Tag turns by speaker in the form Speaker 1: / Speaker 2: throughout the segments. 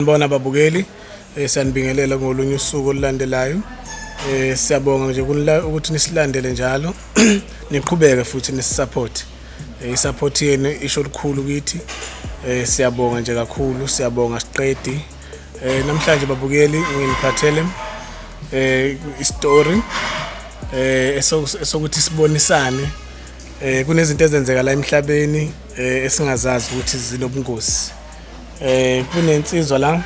Speaker 1: Ngibona ababukeli siyanibingelela ngolunye usuku olulandelayo. Siyabonga nje ukuthi nisilandele njalo niqhubeke futhi nisisupport. I-support yenu isho likhulu kithi. Siyabonga nje kakhulu, siyabonga siqedi. Namhlanje babukeli nginiphathele i-story esokuthi sibonisane kunezinto ezenzeka la emhlabeni esingazazi ukuthi zinobungozi. Kunensizwa la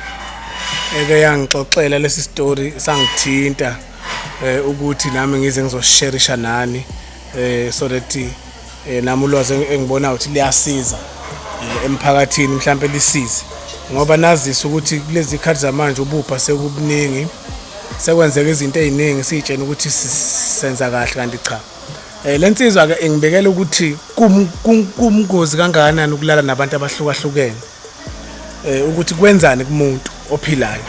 Speaker 1: eke yangixoxela lesi story sangithinta ukuthi nami ngize ngizosharisha nani so that nami ulwazi engibona ukuthi liyasiza emphakathini mhlawumbe lisize ngoba nazisa ukuthi kulezi khathi zamanje ubupha sekubuningi sekwenzeka izinto eziningi sitshena ukuthi senza kahle kanti cha. Lensizwa ke ngibekela ukuthi kumngozi kangakanani ukulala nabantu abahlukahlukene. Ukuthi kwenzani kumuntu ophilayo.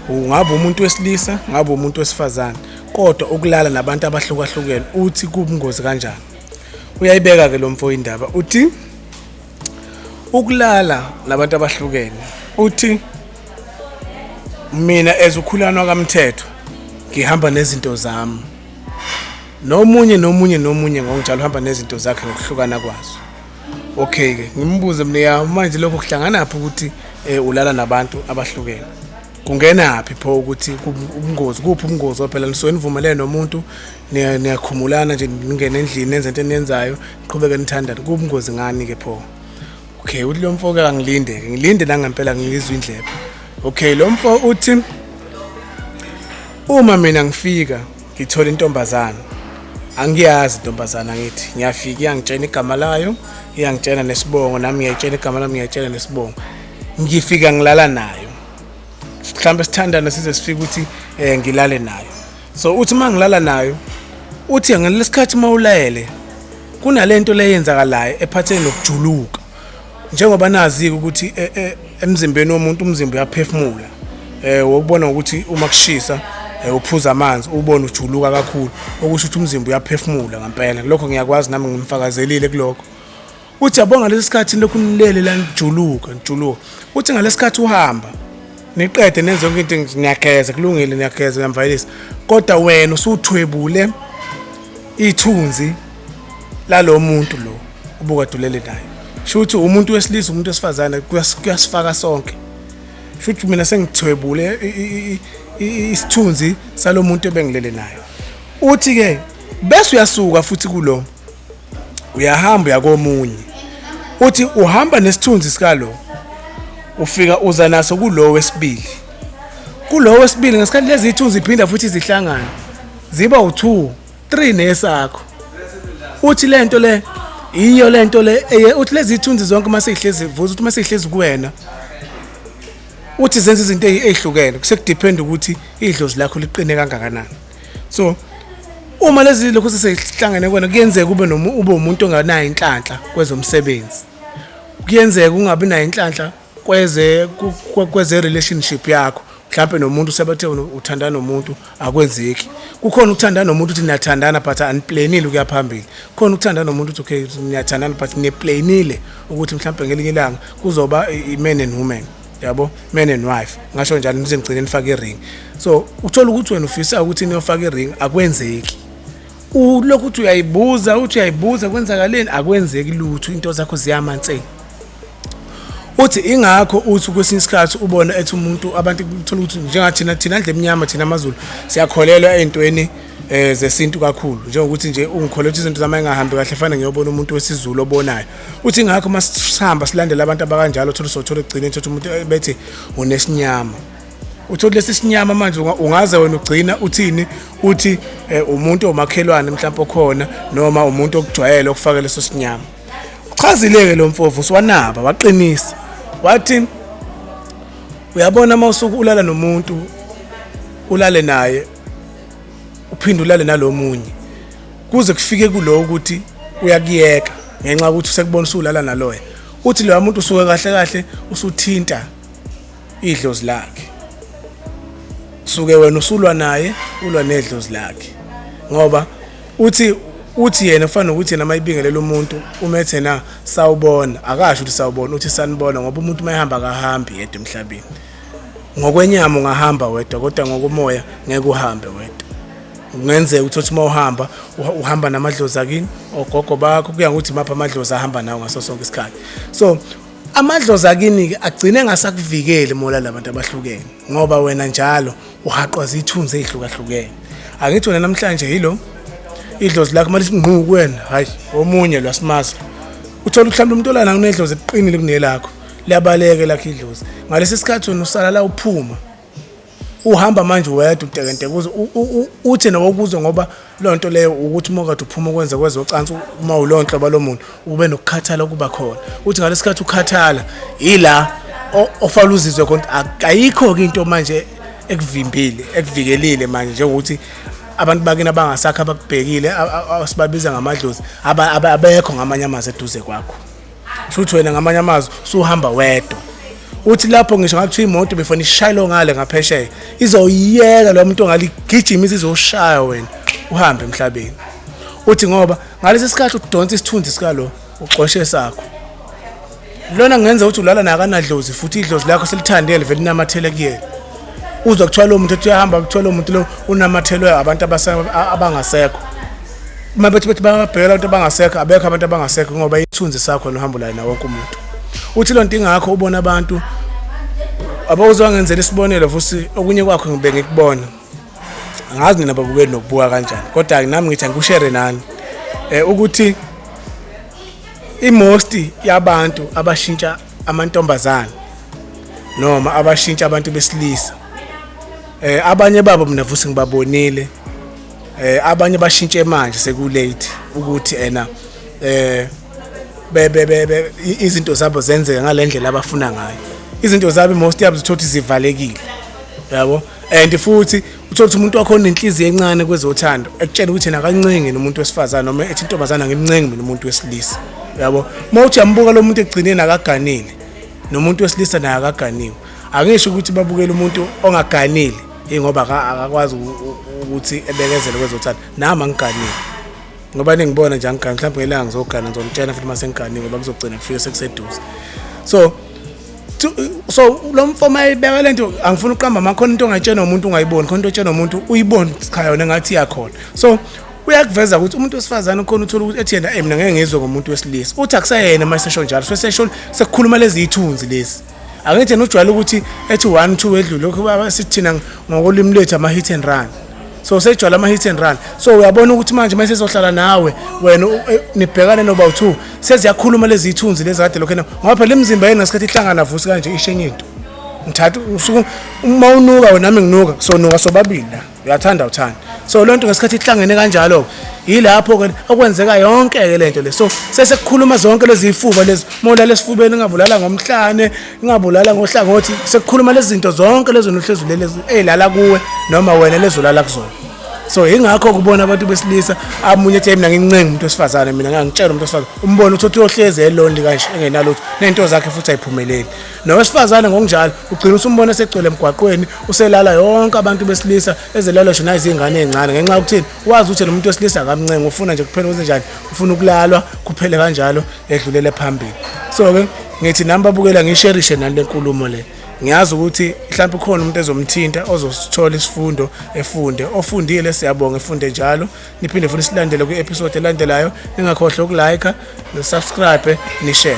Speaker 1: Ungabe umuntu wesilisa, ngabe umuntu wesifazane, kodwa ukulala nabantu abahlukahlukene uthi kubungozi kanjani. Uyayibeka ke lo mfo indaba uthi ukulala nabantu abahlukene uthi mina ezukhulanwa kaMthetho ngihamba nezinto zami. Nomunye ngonjalo uhamba nezinto zakhe ngokuhlukana kwazo. Okay ke ngimbuze mina manje lokho kuhlangana naphi ukuthi ulala nabantu abahlukene. Kungena naphi pho ukuthi ubungozi kuphi ubungozi phela niso nivumelene nomuntu niyakhumulana nje ningene endlini nenze into eniyenzayo iqhubeke nithandana kubungozi ngani ke pho. Okay uthi lo mfo ke ngilinde la ngempela ngizwe indlebe. Okay lo mfo uthi uma mina ngifika ngithola intombazana angiyazi intombazana ngithi ngiyafika iyangitshela igama layo iyangitshela nesibongo nami ngiyayitshela igama lami ngiyayitshela nesibongo ngifika ngilala nayo mhlambe sithandana size sifike ukuthi ngilale nayo. So uthi mangilala nayo uthi ngalesikhathi mawulayele kunalento leyenzakalayo ephathene nokujuluka njengoba nazi ukuthi emzimbeni womuntu umzimba uyaphefumula wokubona ukuthi uma kushisa uphuza amanzi ubone ujuluka kakhulu okusho ukuthi umzimba uyaphefumula ngempela lokho ngiyakwazi nami ngimfakazelile kuloko. Uthi yabonga lesikhathi lokhu nilele la nijuluka uthi ngalesikhathi uhamba niqede nenze yonke into ngiyageza kulungile ngiyageza ngiyamvalisa kodwa wena usuthwebule ithunzi lalo muntu lo ubukadulele naye. Shuthi umuntu wesilisa umuntu wesifazane kuyasifaka sonke. Shuthi mina sengithwebule isithunzi salomuntu ebengilele naye. Uthi ke bese uyasuka futhi kulo uyahamba yakomunye. Uthi uhamba nesithunzi sikalo ufika uza naso kulo wesibili. Kulo wesibili ngesikhathi lezi ithunzi iphinda futhi zihlangana ziba u2 3 nesakho. Uthi lento le iyo lento le uthi lezi ithunzi zonke mase ihlezi vuza uthi mase ihlezi kuwena uthi zenza izinto ezihlukene kusekudepend ukuthi idlozi lakho liqine kangakanani. So uma lezi lokho sesihlangene kwena kuyenzeka ube umuntu onganayo inhlanhla kwezomsebenzi. Kuyenzeka ungabi nayo inhlanhla kweze relationship yakho. Mhlawumbe nomuntu sebathe uthandana nomuntu akwenzeki. Kukhona ukuthandana nomuntu uthi niyathandana but unplanile ukuya phambili. Kukhona ukuthandana nomuntu uthi okay niyathandana but niyeplanile ukuthi mhlawumbe ngelinye ilanga kuzoba i-man and woman. Yabo man and wife ngasho njalo nize ngicine nifake iring. So uthola ukuthi wena ufisa ukuthi niyofaka iring akwenzeki. Ulokhu uthi uyayibuza kwenzakaleni akwenzeki lutho into zakho ziyamantseni. Uthi ingakho uthi kwesinye isikhathi ubona ethi umuntu abantu uthola ukuthi njengathina thina ndle emnyama thina amaZulu siyakholelwa ezintweni zesintu kakhulu njengokuthi nje ungikholelwa ukuthi izinto zami engahambi kahle fanele ngiyobona umuntu wesiZulu obonayo. Uthi ingakho masihamba silandela abantu abakanjalo uthola egcina ethu umuntu bethi unesinyama. Uthola lesi sinyama manje ungaze wena ugcina uthini uthi umuntu omakhelwane mhlawumbe okhona noma umuntu okujwayele ukufaka leso sinyama. Uchazileke lo mfovu swanaba waqinisa wathi uyabona mawusuku ulala nomuntu ulale naye uphinde ulale nalomunye kuze kufike kulo ukuthi uyakiyeka ngenxa ukuthi usekubona usulala naloya. Uthi lo muntu usuke kahle usuthinta idlozi lakhe. Suke wena usulwa naye ulwa nedlozi lakhe ngoba uthi yena ufana ukuthi yena mayibingelela umuntu umethe na sawubona akasho ukuthi sawubona uthi sanibona ngoba umuntu mayihamba kahambi yedwa emhlabeni. ngokwenyama ungahamba wedwa kodwa ngokomoya ngeke uhambe wedwa. Kungenzeka ukuthi uma uhamba namadlozi akini ogogo bakho kuya ngokuthi mapha amadlozi ahamba nawo ngaso sonke isikhathi. So amadlozi akini agcine engasakuvikeli mola labantu abahlukene ngoba wena njalo uhaqwaza ithunzi ezihlukahlukene. Angithi wena namhlanje yilo idlozi lakho manje ngqu kuwena hayi omunye lwasimazi uthola mhlawumbe umuntu olana kunedlozi eqinile kunelakho liyabaleke lakho idlozi ngalesi sikhathi wena usala la uphuma uhamba manje wedwa utekente kuze uthi nawokuzwe ngoba lo nto leyo ukuthi uma kade uphuma ukwenza kwezocansi uma ulonhlo balomuntu ube nokukhathala kuba khona uthi ngalesi sikhathi ukhathala ila ofala uzizwe konke ayikho into manje ekuvimbile ekuvikelile manje njengokuthi abantu bakini abangasakha abakubhekile asibabiza ngamadlozi abekho ngamanye amazwi eduze kwakho futhi wena ngamanye amazwi usuhamba wedwa uthi lapho ngisho ngathi imoto before ishayilo ngale ngaphesheya izoyiyeka lo muntu ongaligijimisa izoshaya wena uhambe emhlabeni uthi ngoba ngalesi sikhathi udonsa isithunzi sikalo uqoshe sakho lona kungenza ukuthi ulala nakanadlozi futhi idlozi lakho selithandele vele linamathele kuyena uzwa kuthiwa lo muntu ethi uyahamba kuthiwa lo muntu lo unamathelwe abantu abangasekho uma bethi babhekela abantu abangasekho abekho abantu abangasekho ngoba ithunzi sakho nohambo la nawo wonke umuntu uthi lo nto ingakho ubona abantu abawuzwangenzela isibonelo futhi okunye kwakho ngibe ngikubona angazi nina babukeli nokubuka kanjani kodwa nami ngithi ngikushare nani ukuthi imost yabantu abashintsha amantombazana noma abashintsha abantu besilisa abanye babo mina futhi ngibabonile abanye bashintshe manje sekulate ukuthi izinto zabo zenzeka ngalendlela abafuna ngayo izinto zabo most yabo zithothi zivalekile yabo and futhi uthola umuntu wakho onenhliziyo encane kwezothando ekutshela ukuthi yena kancingi nomuntu wesifazana noma ethi intombazana ngimncengi mina umuntu wesilisa yabo mawuthi yambuka lo muntu egcineni akaganile nomuntu wesilisa naye akaganiwe angisho ukuthi babukela umuntu ongaganile ngoba akakwazi ukuthi ebekezele kwezothando nami angiganile ngoba ningibona nje angigani mhlawumbe ngelanga ngizogana ngizomtshela futhi mase ngigani ngoba kuzogcina kufika sekuseduze so lo mfoma ibeka lento angifuna uqamba makhona into ongayitshena umuntu ungayiboni khona into otshena umuntu uyiboni cha yona ngathi iyakhona so uyakuveza ukuthi umuntu wesifazana ukhona uthola ukuthi ethi yena mina ngeke ngizwe ngomuntu wesilisa uthi akusayena mase sesho njalo sesho sekukhuluma lezi ithunzi lezi angithi nojwayela ukuthi ethi 1 2 edlule lokho abasithina ngokolimi lethu ama hit and run so sejwala ama hit and run so uyabona ukuthi manje mase sezohlala nawe wena nibhekane noba u2 seziyakhuluma lezi ithunzi lezi kade lokho ngoba phela imizimba yena ngesikhathi ihlangana vusi kanje ishenye into ngithatha usuku uma unuka wena nami nginuka so nuka sobabili la uyathanda uthanda so lonto ngesikhathi ihlangene kanjalo yilapho ke okwenzeka yonke ke lento le so sesekukhuluma zonke lezi ifuba lezi mola lesifubeni ngabulala ngomhlane ngabulala ngohlangothi sekukhuluma lezi zinto zonke lezo nohlezulu lezi ezilala kuwe noma wena lezolala kuzona so ingakho kubona abantu besilisa amunye ethi mina ngincenga umuntu wesifazane mina ngangitshela umuntu wesifazane umbona ukuthi uyohleze elonely kanje engenalutho nento zakhe futhi ayiphumeleli nowesifazane ngokunjalo ugcina usumbona segcwele emgwaqweni uselala yonke abantu besilisa ezelala nje nazingane ezincane ngenxa yokuthini wazi ukuthi nomuntu wesilisa akamncenga ufuna nje kuphela ukuthi njani ufuna ukulalwa kuphele kanjalo edlulele phambili so ke ngithi nami babukela ngisharishe nale nkulumo le ngiyazi ukuthi mhlawumbe khona umuntu ezomthinta ozosithola isifundo efunde ofundile siyabonga efunde njalo niphinde futhi silandele ku episode elandelayo ningakhohlwa ukulike no subscribe ni share.